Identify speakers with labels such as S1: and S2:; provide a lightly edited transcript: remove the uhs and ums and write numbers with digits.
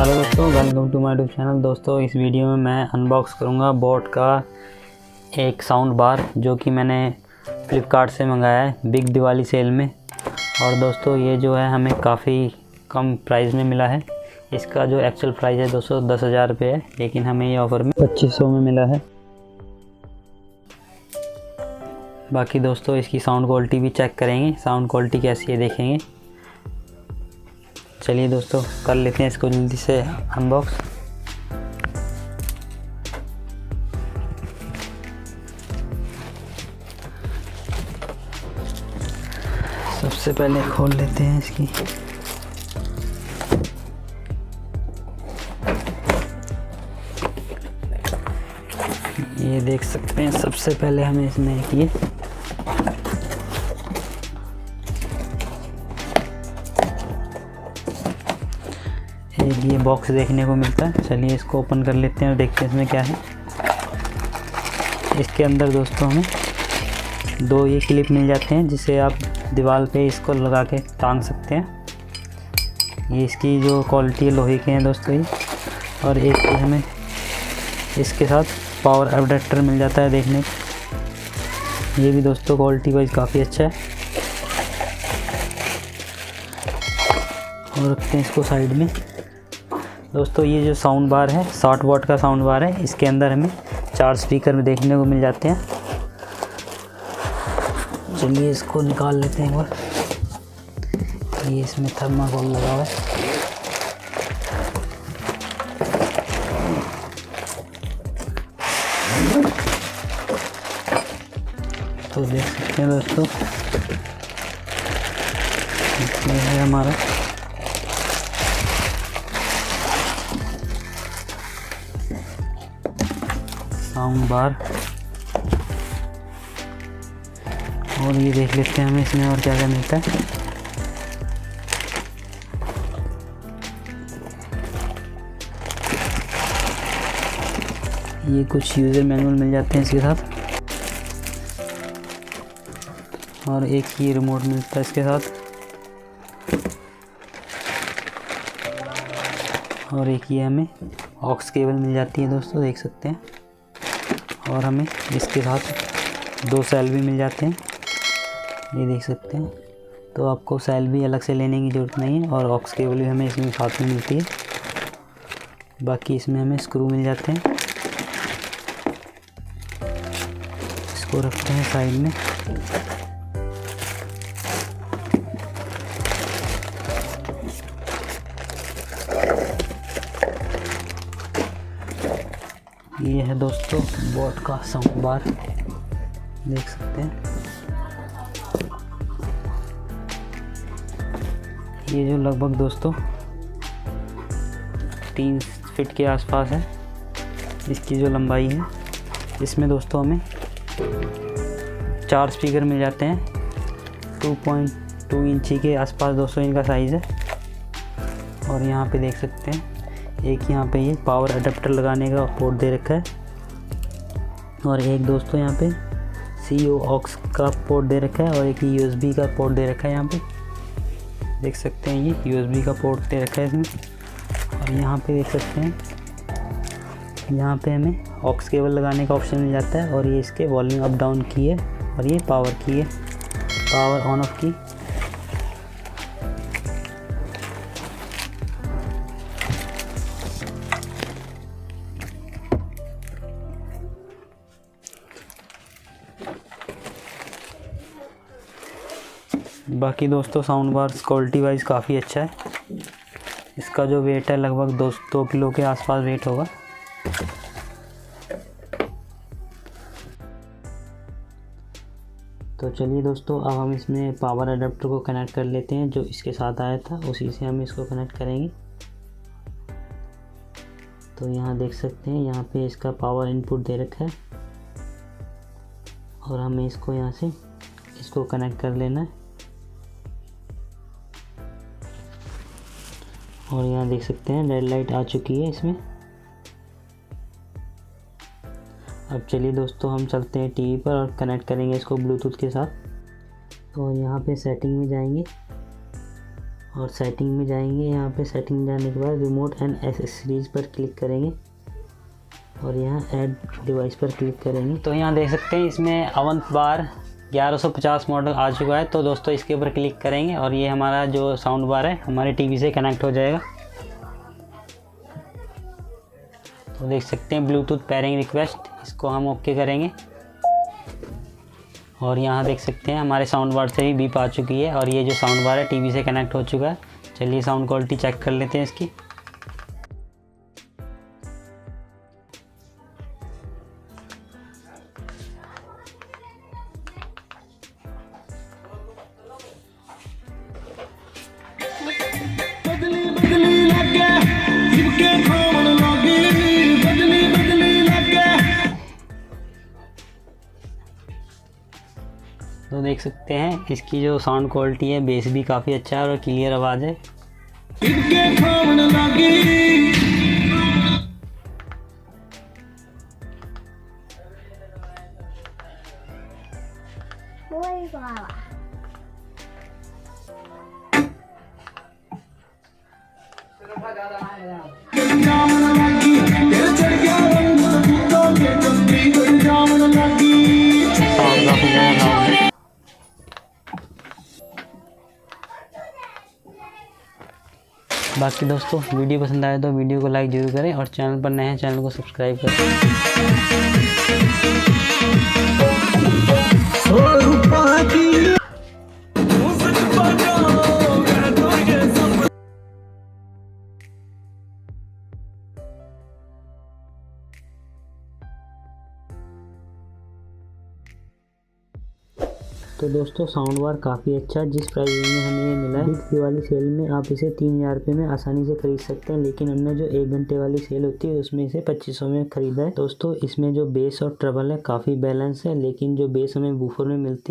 S1: Hello दोस्तों, welcome to my YouTube channel. दोस्तों इस वीडियो में मैं अनबॉक्स करूंगा बोट का एक साउंड बार जो कि मैंने फ्लिपकार्ट से मंगाया है बिग दिवाली सेल में। और दोस्तों ये जो है हमें काफ़ी कम प्राइस में मिला है। इसका जो एक्चुअल प्राइस है दोस्तों 10,000 रुपये है, लेकिन हमें ये ऑफ़र में 2500 में मिला है। बाकी दोस्तों इसकी साउंड क्वालिटी भी चेक करेंगे, साउंड क्वालिटी कैसी है देखेंगे। चलिए दोस्तों कर लेते हैं इसको जल्दी से अनबॉक्स। सबसे पहले खोल लेते हैं इसकी। ये देख सकते हैं सबसे पहले हमें इसमें ये बॉक्स देखने को मिलता है। चलिए इसको ओपन कर लेते हैं और देखते हैं इसमें क्या है। इसके अंदर दोस्तों हमें 2 ये क्लिप मिल जाते हैं जिसे आप दीवार पे इसको लगा के टांग सकते हैं। ये इसकी जो क्वालिटी है लोहे के हैं दोस्तों ये। और एक ये हमें इसके साथ पावर अडेप्टर मिल जाता है देखने को। ये भी दोस्तों क्वालिटी वाइज काफ़ी अच्छा है। और रखते हैं इसको साइड में। दोस्तों ये जो साउंड बार है 60 वाट का साउंड बार है। इसके अंदर हमें 4 स्पीकर में देखने को मिल जाते हैं। चलिए इसको निकाल लेते हैं एक बार। ये इसमें थर्माकोल लगा हुआ है। तो देख सकते हैं दोस्तों ये है हमारा साउंड बार। और ये देख लेते हैं हमें इसमें और क्या क्या मिलता है। ये कुछ यूज़र मैनुअल मिल जाते हैं इसके साथ। और एक ही रिमोट मिलता है इसके साथ। और एक ये हमें ऑक्स केबल मिल जाती है दोस्तों, देख सकते हैं। और हमें इसके साथ 2 सेल भी मिल जाते हैं, ये देख सकते हैं। तो आपको सेल भी अलग से लेने की ज़रूरत नहीं है। और ऑक्स केबल भी हमें इसमें साथ में मिलती है। बाकी इसमें हमें स्क्रू मिल जाते हैं। इसको रखते हैं साइड में। ये है दोस्तों बोट का साउंड बार, देख सकते हैं। ये जो लगभग दोस्तों 3 फीट के आसपास है इसकी जो लंबाई है। इसमें दोस्तों हमें 4 स्पीकर मिल जाते हैं। 2.2 इंची के आसपास दोस्तों इनका साइज़ है। और यहाँ पे देख सकते हैं एक यहाँ पे ये पावर अडेप्टर लगाने का पोर्ट दे रखा है। और एक दोस्तों यहाँ पे CO ऑक्स का पोर्ट दे रखा है। और एक USB का पोर्ट दे रखा है यहाँ पे, देख सकते हैं। ये USB का पोर्ट दे रखा है इसमें। और यहाँ पे देख सकते हैं यहाँ पे हमें ऑक्स केबल लगाने का ऑप्शन मिल जाता है। और ये इसके वॉल्यूम अप डाउन की है। और ये पावर की है, पावर ऑन ऑफ की। बाकी दोस्तों साउंड बार क्वालिटी वाइज काफ़ी अच्छा है। इसका जो वेट है लगभग 2 किलो के आसपास वेट होगा। तो चलिए दोस्तों अब हम इसमें पावर अडेप्टर को कनेक्ट कर लेते हैं। जो इसके साथ आया था उसी से हम इसको कनेक्ट करेंगे। तो यहाँ देख सकते हैं यहाँ पे इसका पावर इनपुट दे रखा है। और हमें इसको यहाँ से इसको कनेक्ट कर लेना है। और यहाँ देख सकते हैं रेड लाइट आ चुकी है इसमें। अब चलिए दोस्तों हम चलते हैं टीवी पर और कनेक्ट करेंगे इसको ब्लूटूथ के साथ। तो यहाँ पे सेटिंग में जाएंगे और सेटिंग में जाएंगे। यहाँ पे सेटिंग में जाने के बाद रिमोट एंड एक्सेसरीज पर क्लिक करेंगे और यहाँ ऐड डिवाइस पर क्लिक करेंगे। तो यहाँ देख सकते हैं इसमें अवंत बार 1150 मॉडल आ चुका है। तो दोस्तों इसके ऊपर क्लिक करेंगे और ये हमारा जो साउंड बार है हमारे टीवी से कनेक्ट हो जाएगा। तो देख सकते हैं ब्लूटूथ पेयरिंग रिक्वेस्ट, इसको हम ओके करेंगे और यहाँ देख सकते हैं हमारे साउंड बार से भी बीप आ चुकी है और ये जो साउंड बार है टीवी से कनेक्ट हो चुका है। चलिए साउंड क्वालिटी चेक कर लेते हैं इसकी। तो देख सकते हैं इसकी जो साउंड क्वालिटी है, बेस भी काफ़ी अच्छा है और क्लियर आवाज़ है। बाकी दोस्तों वीडियो पसंद आए तो वीडियो को लाइक जरूर करें और चैनल पर नए हैं चैनल को सब्सक्राइब करें। तो दोस्तों साउंड बार काफ़ी अच्छा, जिस प्राइस में हमें ये मिला है इस दिवाली सेल में आप इसे 3000 रुपये में आसानी से खरीद सकते हैं। लेकिन हमने जो 1 घंटे वाली सेल होती है उसमें इसे 2500 में खरीदा है। दोस्तों इसमें जो बेस और ट्रबल है काफ़ी बैलेंस है, लेकिन जो बेस हमें वूफर में मिलती है